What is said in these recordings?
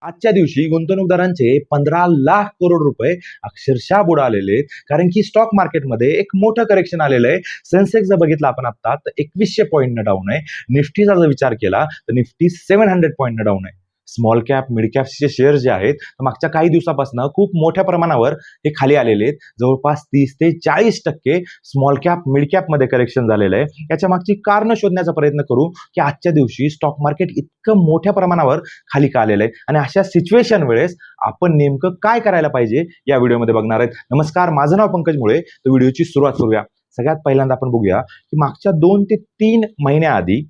आजच्या दिवशी गुंतवणूकदारांचे 15 लाख करोड रुपये अक्षरशः बुडालेले आहेत. कारण की स्टॉक मार्केटमध्ये एक मोठं करेक्शन आलेलं आहे. सेन्सेक्स जर बघितला आपण आता तर 2100 पॉईंट डाऊन आहे. निफ्टीचा जर विचार केला तर निफ्टी 700 पॉईंट डाऊन आहे. स्मॉल कॅप मिड कॅपचे शेअर जे आहेत मागच्या काही दिवसापासून खूप मोठ्या प्रमाणावर हे खाली आलेले आहेत. जवळपास 30 ते 40% स्मॉल कॅप मिड कॅप मध्ये करेक्शन झालेलं आहे. याच्या मागची कारण शोधण्याचा प्रयत्न करू की आजच्या दिवशी स्टॉक मार्केट इतकं मोठ्या प्रमाणावर खाली का आलेलं आहे आणि अशा सिच्युएशन वेळेस आपण नेमकं काय करायला पाहिजे या व्हिडिओमध्ये बघणार आहेत. नमस्कार, माझं नाव पंकज मुळे. तर व्हिडिओची सुरुवात करूया. सगळ्यात पहिल्यांदा आपण बघूया की मागच्या 2 ते 3 महिन्याआधी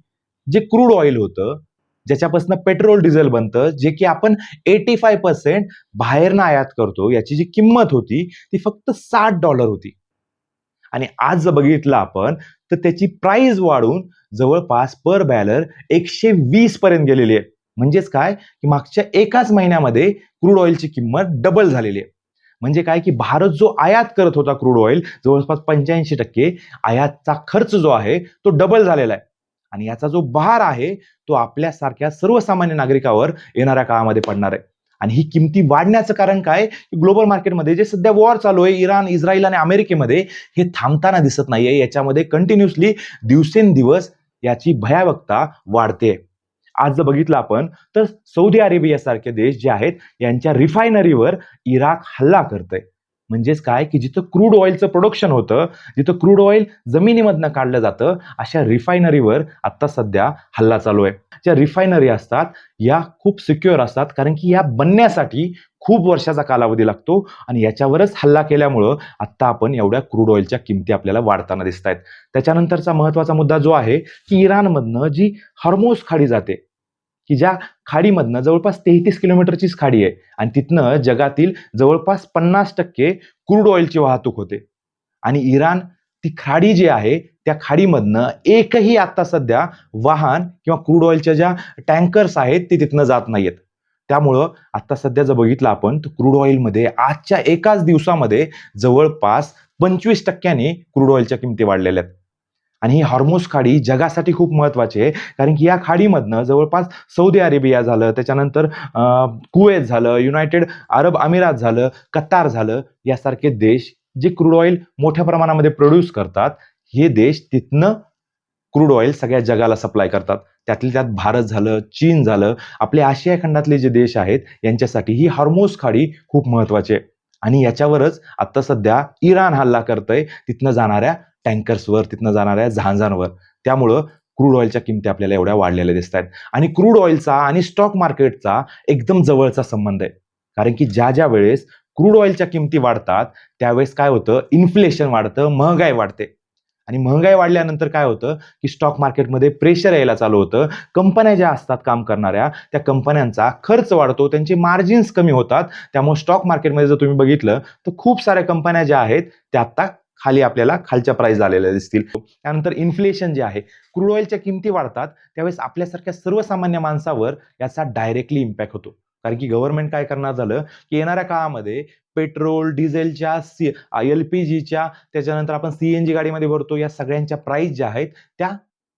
जे क्रूड ऑइल होतं, ज्याच्यापासून पेट्रोल डिझेल बनतं, जे की आपण 85% बाहेरनं आयात करतो, याची जी किंमत होती ती फक्त $60 होती. आणि आज जर बघितलं आपण तर त्याची प्राइस वाढून जवळपास पर बॅरल 120 पर्यंत गेलेली आहे. म्हणजेच काय की मागच्या एकाच महिन्यामध्ये क्रूड ऑइलची किंमत डबल झालेली आहे. म्हणजे काय की भारत जो आयात करत होता क्रूड ऑइल, जवळपास 85% आयातचा खर्च जो आहे तो डबल झालेला आहे. आणि याचा जो भार आहे तो आपल्यासारख्या सर्वसामान्य नागरिकावर येणाऱ्या काळामध्ये पडणार आहे. आणि ही किमती वाढण्याचं कारण काय? ग्लोबल मार्केटमध्ये जे सध्या वॉर चालू आहे इराण, इस्रायल आणि अमेरिकेमध्ये, हे थांबताना दिसत नाहीये. याच्यामध्ये कंटिन्युअसली दिवसेंदिवस याची भयावहता वाढते. आज जर बघितलं आपण तर सौदी अरेबियासारखे देश जे आहेत यांच्या रिफायनरीवर इराक हल्ला करतंय. म्हणजेच काय की जिथं क्रूड ऑइलचं प्रोडक्शन होतं, जिथं क्रूड ऑइल जमिनीमधनं काढलं जातं, अशा रिफायनरीवर आता सध्या हल्ला चालू आहे. ज्या रिफायनरी असतात या खूप सिक्युअर असतात, कारण की या बनण्यासाठी खूप वर्षाचा कालावधी लागतो आणि याच्यावरच हल्ला केल्यामुळं आता आपण एवढ्या क्रूड ऑइलच्या किमती आपल्याला वाढताना दिसत आहेत. त्याच्यानंतरचा महत्वाचा मुद्दा जो आहे की इराणमधनं जी हॉर्मोझ खाडी जाते, की ज्या खाडीमधनं जवळपास 33 किलोमीटरचीच खाडी आहे आणि तिथनं जगातील जवळपास 50% क्रूड ऑइलची वाहतूक होते. आणि इराण ती खाडी जी आहे त्या खाडीमधनं एकही आता सध्या वाहन किंवा क्रूड ऑइलच्या ज्या टँकर्स आहेत ते तिथनं जात नाहीयेत. त्यामुळं आता सध्या जर बघितलं आपण तर क्रूड ऑइलमध्ये आजच्या एकाच दिवसामध्ये जवळपास 25% क्रूड ऑइलच्या किमती वाढलेल्या आहेत. आणि ही हॉर्मोझ खाडी जगासाठी खूप महत्वाची आहे, कारण की या खाडीमधनं जवळपास सौदी अरेबिया झालं, त्याच्यानंतर कुवेत झालं, युनायटेड अरब अमिरात झालं, कतार झालं, यासारखे देश जे क्रूड ऑइल मोठ्या प्रमाणामध्ये प्रोड्यूस करतात, हे देश तिथनं क्रूड ऑइल सगळ्या जगाला सप्लाय करतात. त्यातल्या त्यात भारत झालं, चीन झालं, आपले आशिया खंडातले जे देश आहेत यांच्यासाठी ही हॉर्मोझ खाडी खूप महत्वाची आहे. आणि याच्यावरच आता सध्या इराण हल्ला करतंय तिथनं जाणाऱ्या टँकर्सवर, तिथनं जाणाऱ्या जहाजांवर. त्यामुळं क्रूड ऑइलच्या किमती आपल्याला एवढ्या वाढलेल्या दिसत आहेत. आणि क्रूड ऑइलचा आणि स्टॉक मार्केटचा एकदम जवळचा संबंध आहे. कारण की ज्या ज्या वेळेस क्रूड ऑइलच्या किमती वाढतात त्यावेळेस काय होतं, इन्फ्लेशन वाढतं, महागाई वाढते. आणि महागाई वाढल्यानंतर काय होतं की स्टॉक मार्केटमध्ये प्रेशर यायला चालू होतं. कंपन्या ज्या असतात काम करणाऱ्या त्या कंपन्यांचा खर्च वाढतो, त्यांचे मार्जिन्स कमी होतात. त्यामुळे स्टॉक मार्केटमध्ये जर तुम्ही बघितलं तर खूप साऱ्या कंपन्या ज्या आहेत त्या आता खाली आपल्याला खालच्या प्राइस झालेल्या दिसतील. त्यानंतर इन्फ्लेशन जे आहे, क्रूड ऑइलच्या किमती वाढतात त्यावेळेस आपल्यासारख्या सर्वसामान्य माणसावर याचा डायरेक्टली इम्पॅक्ट होतो. कारण की गव्हर्नमेंट काय करणार झालं की येणाऱ्या काळामध्ये पेट्रोल, डिझेलच्या, LPGच्या, त्याच्यानंतर आपण CNG गाडीमध्ये भरतो, या सगळ्यांच्या प्राइस ज्या आहेत त्या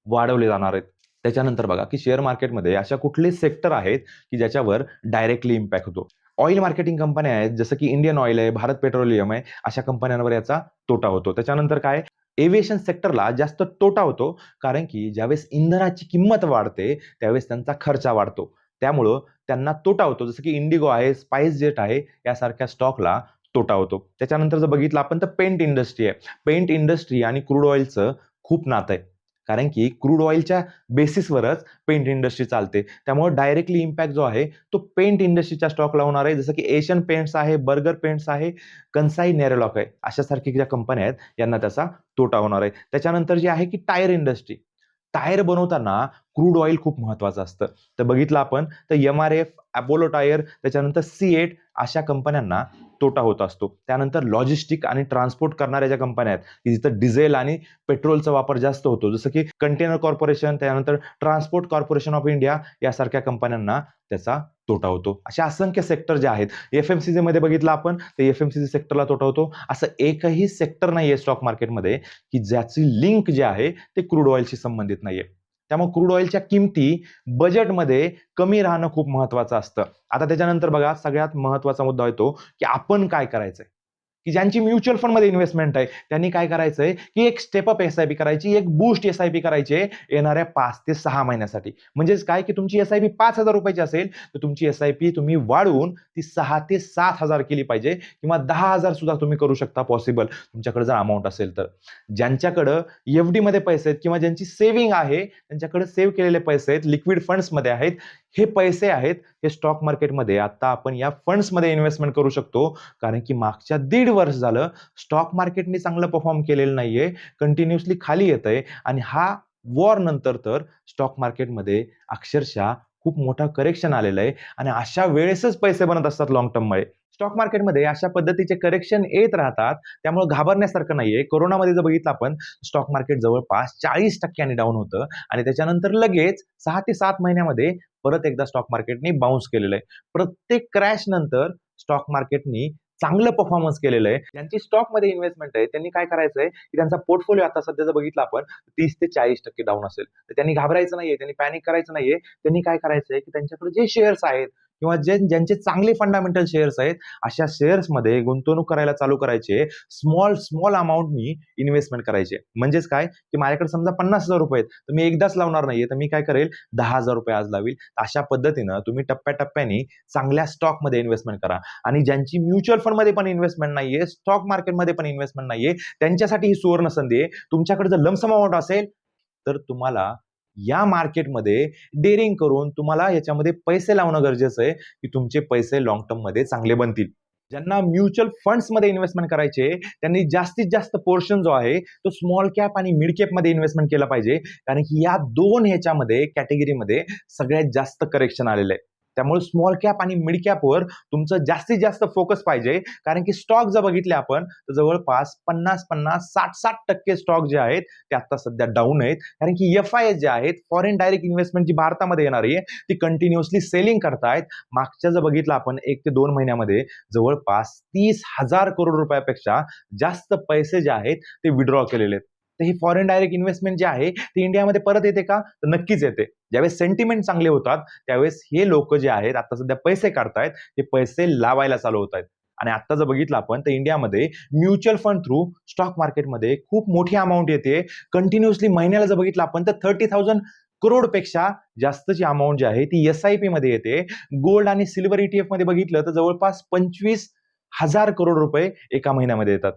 वाढवले जाणार आहेत. त्याच्यानंतर बघा की शेअर मार्केटमध्ये अशा कुठले सेक्टर आहेत की ज्याच्यावर डायरेक्टली इम्पॅक्ट होतो. ऑइल मार्केटिंग कंपन्या आहेत जसं की इंडियन ऑइल आहे, भारत पेट्रोलियम आहे, अशा कंपन्यांवर याचा तोटा होतो. त्याच्यानंतर काय, एव्हिएशन सेक्टरला जास्त तोटा होतो, कारण की ज्यावेळेस इंधनाची किंमत वाढते त्यावेळेस त्यांचा खर्च वाढतो. त्यामुळं त्यांना तोटा होतो. जसं की इंडिगो आहे, स्पाइस जेट आहे, यासारख्या स्टॉकला तोटा होतो. त्याच्यानंतर जर बघितलं आपण तर पेंट इंडस्ट्री आहे. पेंट इंडस्ट्री आणि क्रूड ऑइलचं खूप नातं आहे. कारण की क्रूड ऑइलच्या बेसिसवरच पेंट इंडस्ट्री चालते. त्यामुळे डायरेक्टली इम्पॅक्ट जो आहे तो पेंट इंडस्ट्रीच्या स्टॉकला होणार आहे. जसं की एशियन पेंट्स आहे, बर्गर पेंट्स आहे, कंसाई नेरोलॉक आहे, अशासारखी ज्या कंपन्या आहेत यांना त्याचा तोटा होणार आहे. त्याच्यानंतर जे आहे की टायर इंडस्ट्री. टायर बनवताना क्रूड ऑइल खूप महत्वाचं असतं. तर बघितलं आपण तर MRF, अपोलो टायर, त्याच्यानंतर C8 अशा कंपन्यांना तोटा होत असतो. त्यानंतर लॉजिस्टिक आणि ट्रान्सपोर्ट करणाऱ्या ज्या कंपन्या आहेत की जिथं डिझेल आणि पेट्रोलचा वापर जास्त होतो, जसं की कंटेनर कॉर्पोरेशन, त्यानंतर ट्रान्सपोर्ट कॉर्पोरेशन ऑफ इंडिया, यासारख्या कंपन्यांना त्याचा तोटा होतो. अशा असंख्य सेक्टर जे आहेत, FMCG मध्ये बघितलं आपण तर FMCG सेक्टरला तोटा होतो. असं एकही सेक्टर नाहीये स्टॉक मार्केटमध्ये की ज्याची लिंक जे आहे ते क्रूड ऑइलशी संबंधित नाहीये. त्यामुळे क्रूड ऑइलच्या किमती बजेटमध्ये कमी राहणं खूप महत्वाचं असतं. आता त्याच्यानंतर बघा, सगळ्यात महत्वाचा मुद्दा येतो की आपण काय करायचंय. की ज्यांची म्युच्युअल फंडमध्ये इन्व्हेस्टमेंट आहे त्यांनी काय करायचंय की एक स्टेपअप एसआयपी करायची, एक बूस्ट एसआयपी करायची येणाऱ्या 5 ते 6 महिन्यासाठी. म्हणजेच काय की तुमची एसआयपी 5,000 रुपयाची असेल तर तुमची एसआयपी तुम्ही वाढवून ती 6 ते 7,000 केली पाहिजे, किंवा 10,000 सुद्धा तुम्ही करू शकता पॉसिबल, तुमच्याकडे जर अमाऊंट असेल तर. ज्यांच्याकडं एफडी मध्ये पैसे आहेत किंवा ज्यांची सेव्हिंग आहे, त्यांच्याकडे सेव्ह केलेले पैसे आहेत, लिक्विड फंड्स मध्ये आहेत, हे पैसे आहेत, हे स्टॉक मार्केटमध्ये आता आपण या फंड्समध्ये इन्व्हेस्टमेंट करू शकतो. कारण की मागच्या 1.5 वर्ष झालं स्टॉक मार्केटने चांगलं परफॉर्म केलेलं नाहीये, कंटिन्युअसली खाली येतंय. आणि हा वॉर नंतर तर स्टॉक मार्केटमध्ये अक्षरशः खूप मोठा करेक्शन आलेलं आहे, आणि अशा वेळेसच पैसे बनत असतात लॉंग टर्म मध्ये. स्टॉक मार्केटमध्ये अशा पद्धतीचे करेक्शन येत राहतात, त्यामुळे घाबरण्यासारखं नाहीये. कोरोनामध्ये जर बघितलं आपण, स्टॉक मार्केट जवळपास 40% डाऊन होतं, आणि त्याच्यानंतर लगेच 6 ते 7 महिन्यामध्ये परत एकदा स्टॉक मार्केटने बाउन्स केलेलं आहे. प्रत्येक क्रॅश नंतर स्टॉक मार्केटनी चांगलं परफॉर्मन्स केलेलं आहे. ज्यांची स्टॉकमध्ये इन्व्हेस्टमेंट आहे त्यांनी काय करायचंय की त्यांचा पोर्टफोलिओ आता सध्या जर बघितला आपण 30 ते 40% डाऊन असेल तर त्यांनी घाबरायचं नाहीये, त्यांनी पॅनिक करायचं नाहीये. त्यांनी काय करायचंय की त्यांच्याकडे जे शेअर्स आहेत किंवा ज्यांचे चांगले फंडामेंटल शेअर्स आहेत, अशा शेअर्समध्ये गुंतवणूक करायला चालू करायचे. स्मॉल स्मॉल अमाऊंटनी इन्व्हेस्टमेंट करायचे. म्हणजेच काय की माझ्याकडे समजा 50,000 रुपये आहेत, तर मी एकदाच लावणार नाहीये, तर मी काय करेल 10,000 रुपये आज लावील. अशा पद्धतीनं तुम्ही टप्प्याटप्प्याने चांगल्या स्टॉकमध्ये इन्व्हेस्टमेंट करा. आणि ज्यांची म्युच्युअल फंडमध्ये पण इन्व्हेस्टमेंट नाहीये, स्टॉक मार्केटमध्ये पण इन्व्हेस्टमेंट नाहीये, त्यांच्यासाठी ही सुवर्ण संधी आहे. तुमच्याकडे जर लमसम अमाऊंट असेल तर तुम्हाला या मार्केटमध्ये डेअरिंग करून तुम्हाला याच्यामध्ये पैसे लावणं गरजेचं आहे, की तुमचे पैसे लॉंग टर्म मध्ये चांगले बनतील. ज्यांना म्युच्युअल फंड्स मध्ये इन्व्हेस्टमेंट करायचे त्यांनी जास्तीत जास्त पोर्शन जो आहे तो स्मॉल कॅप आणि मिड कॅप मध्ये इन्व्हेस्टमेंट केला पाहिजे. कारण की या दोन ह्याच्यामध्ये कॅटेगरीमध्ये सगळ्यात जास्त करेक्शन आलेलं आहे. त्यामुळे स्मॉल कॅप आणि मिड कॅपवर तुमचं जास्तीत जास्त फोकस पाहिजे. कारण की स्टॉक जर बघितले आपण तर जवळपास 50-50, 60-60% स्टॉक जे आहेत ते आता सध्या डाऊन आहेत. कारण की एफ-आय जे आहेत, फॉरेन डायरेक्ट इन्व्हेस्टमेंट जी भारतामध्ये येणार आहे ती कंटिन्युअसली सेलिंग करतायत. मागच्या जर बघितलं आपण 1 ते 2 महिन्यामध्ये जवळपास 30,000 करोड रुपयापेक्षा जास्त पैसे जे आहेत ते विड्रॉ केलेले आहेत. तर ही फॉरेन डायरेक्ट इन्व्हेस्टमेंट जी आहे ती इंडियामध्ये परत येते का? तर नक्कीच येते. ज्यावेळेस सेंटिमेंट चांगले होतात त्यावेळेस हे लोक जे आहेत आता सध्या पैसे काढतायत, ते पैसे लावायला चालू होत आहेत. आणि आता जर बघितलं आपण तर इंडियामध्ये म्युच्युअल फंड थ्रू स्टॉक मार्केटमध्ये खूप मोठी अमाऊंट येते. कंटिन्युअसली महिन्याला जर बघितलं आपण तर 30,000 करोड पेक्षा जास्तची अमाऊंट जी आहे ती एसआयपी मध्ये येते. गोल्ड आणि सिल्वर ईटीएफ मध्ये बघितलं तर जवळपास 25,000 करोड रुपये एका महिन्यामध्ये येतात.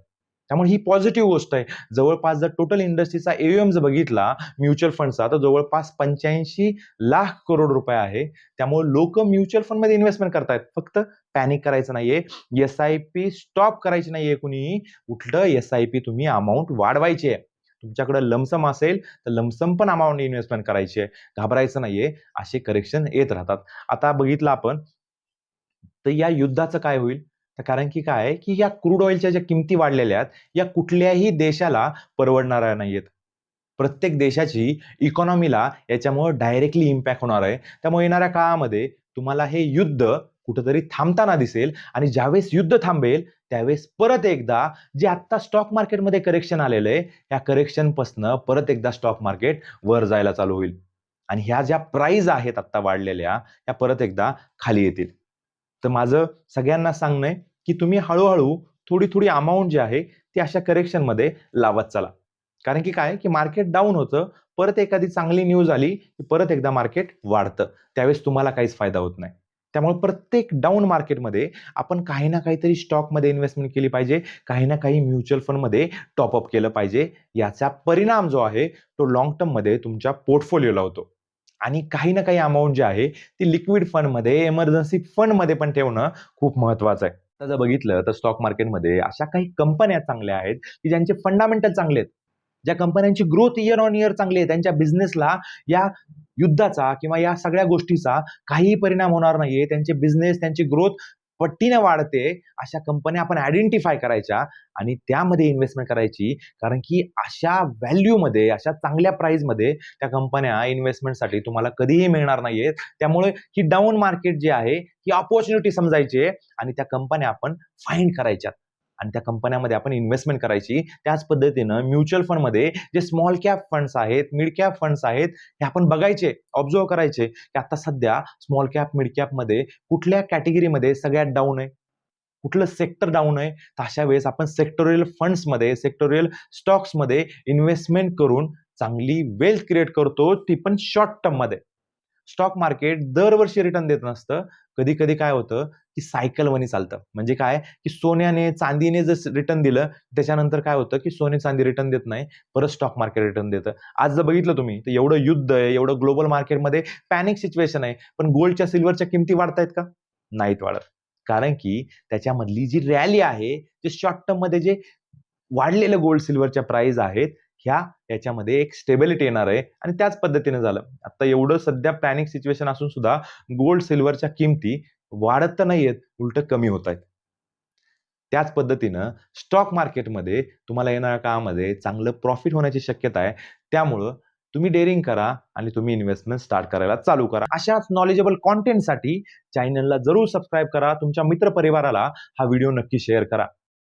त्यामुळे ही पॉझिटिव्ह गोष्ट आहे. जवळपास जर टोटल इंडस्ट्रीचा एओएम जर बघितला म्युच्युअल फंडचा तर जवळपास 85 लाख करोड रुपये आहे. त्यामुळे लोक म्युच्युअल फंड मध्ये इन्व्हेस्टमेंट करतायत. फक्त पॅनिक करायचं नाहीये, एसआयपी स्टॉप करायची नाहीये कुणी. उलट एसआयपी तुम्ही अमाऊंट वाढवायची आहे. तुमच्याकडे लमसम असेल तर लमसम पण अमाऊंट इन्व्हेस्टमेंट करायची आहे. घाबरायचं नाहीये, असे करेक्शन येत राहतात. आता बघितलं आपण तर या युद्धाचं काय होईल? तर कारण की काय आहे की या क्रूड ऑइलच्या ज्या किमती वाढलेल्या आहेत या कुठल्याही देशाला परवडणाऱ्या नाहीयेत. प्रत्येक देशाची इकॉनॉमीला याच्यामुळे डायरेक्टली इम्पॅक्ट होणार आहे. त्यामुळे येणाऱ्या काळामध्ये तुम्हाला हे युद्ध कुठेतरी थांबताना दिसेल. आणि ज्यावेळेस युद्ध थांबेल त्यावेळेस परत एकदा जे आता स्टॉक मार्केटमध्ये करेक्शन आलेलं आहे या करेक्शन पासून परत एकदा स्टॉक मार्केट वर जायला चालू होईल. आणि ह्या ज्या प्राइस आहेत आता वाढलेल्या त्या परत एकदा खाली येतील. तर माझं सगळ्यांना सांगणं आहे की तुम्ही हळूहळू थोडी थोडी अमाऊंट जी आहे ती अशा करेक्शन मध्ये लावत चला. कारण की काय की मार्केट डाऊन होतं, परत एखादी चांगली न्यूज आली की परत एकदा मार्केट वाढतं. त्यावेळेस तुम्हाला काहीच फायदा होत नाही. त्यामुळे प्रत्येक डाऊन मार्केटमध्ये आपण काही ना काहीतरी स्टॉकमध्ये इन्व्हेस्टमेंट केली पाहिजे, काही ना काही म्युच्युअल फंडमध्ये टॉपअप केलं पाहिजे. याचा परिणाम जो आहे तो लॉंग टर्म मध्ये तुमच्या पोर्टफोलिओला होतो. आणि काही ना काही अमाऊंट जी आहे ती लिक्विड फंडमध्ये, इमर्जन्सी फंडमध्ये पण ठेवणं खूप महत्वाचं आहे. आता जर बघितलं तर स्टॉक मार्केटमध्ये अशा काही कंपन्या चांगल्या आहेत की ज्यांचे फंडामेंटल चांगले आहेत, ज्या कंपन्यांची ग्रोथ इयर ऑन इयर चांगली आहे, त्यांच्या बिझनेसला या युद्धाचा किंवा या सगळ्या गोष्टीचा काहीही परिणाम होणार नाहीये. त्यांचे बिझनेस, त्यांची ग्रोथ पट्टीने वाढते. अशा कंपन्या आपण आयडेंटिफाय करायच्या आणि त्यामध्ये इन्व्हेस्टमेंट करायची. कारण की अशा व्हॅल्यूमध्ये, अशा चांगल्या प्राइसमध्ये त्या कंपन्या इन्व्हेस्टमेंटसाठी तुम्हाला कधीही मिळणार नाहीयेत. त्यामुळे ही डाऊन मार्केट जी आहे ही ऑपॉर्च्युनिटी समजायची आणि त्या कंपन्या आपण फाइंड करायच्या. आणि त्या कंपन्यामध्ये आपण इन्व्हेस्टमेंट करायची. त्याच पद्धतीनं म्युच्युअल फंडमध्ये जे स्मॉल कॅप फंड्स आहेत, मिड कॅप फंड्स आहेत, हे आपण बघायचे, ऑब्झर्व्ह करायचे की आता सध्या स्मॉल कॅप, मिड कॅपमध्ये कुठल्या कॅटेगरीमध्ये सगळ्यात डाऊन आहे, कुठलं सेक्टर डाऊन आहे. तर अशा वेळेस आपण सेक्टोरियल फंड्समध्ये, सेक्टोरियल स्टॉक्समध्ये इन्व्हेस्टमेंट करून चांगली वेल्थ क्रिएट करतो, ती पण शॉर्ट टर्ममध्ये. स्टॉक मार्केट दरवर्षी रिटर्न देत नसतं. कधी कधी काय होतं की सायकल वनी चालतं. म्हणजे काय की सोन्याने, चांदीने जर रिटर्न दिलं, त्याच्यानंतर काय होतं की सोने चांदी रिटर्न देत नाही, परत स्टॉक मार्केट रिटर्न देतं. आज जर बघितलं तुम्ही तर एवढं युद्ध आहे, एवढं ग्लोबल मार्केटमध्ये पॅनिक सिच्युएशन आहे, पण गोल्डच्या, सिल्वरच्या किमती वाढतायत का? नाहीत वाढत. कारण की त्याच्यामधली जी रॅली आहे, जे शॉर्ट टर्म मध्ये जे वाढलेलं गोल्ड सिल्वरच्या प्राइस आहेत, याच्यामध्ये एक स्टेबिलिटी येणार आहे आणि त्याच पद्धतीने झालं. आता एवढं सध्या पॅनिक सिच्युएशन असून सुद्धा गोल्ड सिल्वरच्या किमती वाढत तर नाहीयेत, उलट कमी होत आहेत. त्याच पद्धतीनं स्टॉक मार्केटमध्ये तुम्हाला येणाऱ्या काळामध्ये चांगलं प्रॉफिट होण्याची शक्यता आहे. त्यामुळं तुम्ही डेअरिंग करा आणि तुम्ही इन्व्हेस्टमेंट स्टार्ट करायला चालू करा. अशाच नॉलेजेबल कॉन्टेंटसाठी चॅनलला जरूर सबस्क्राईब करा. तुमच्या मित्रपरिवाराला हा व्हिडिओ नक्की शेअर करा.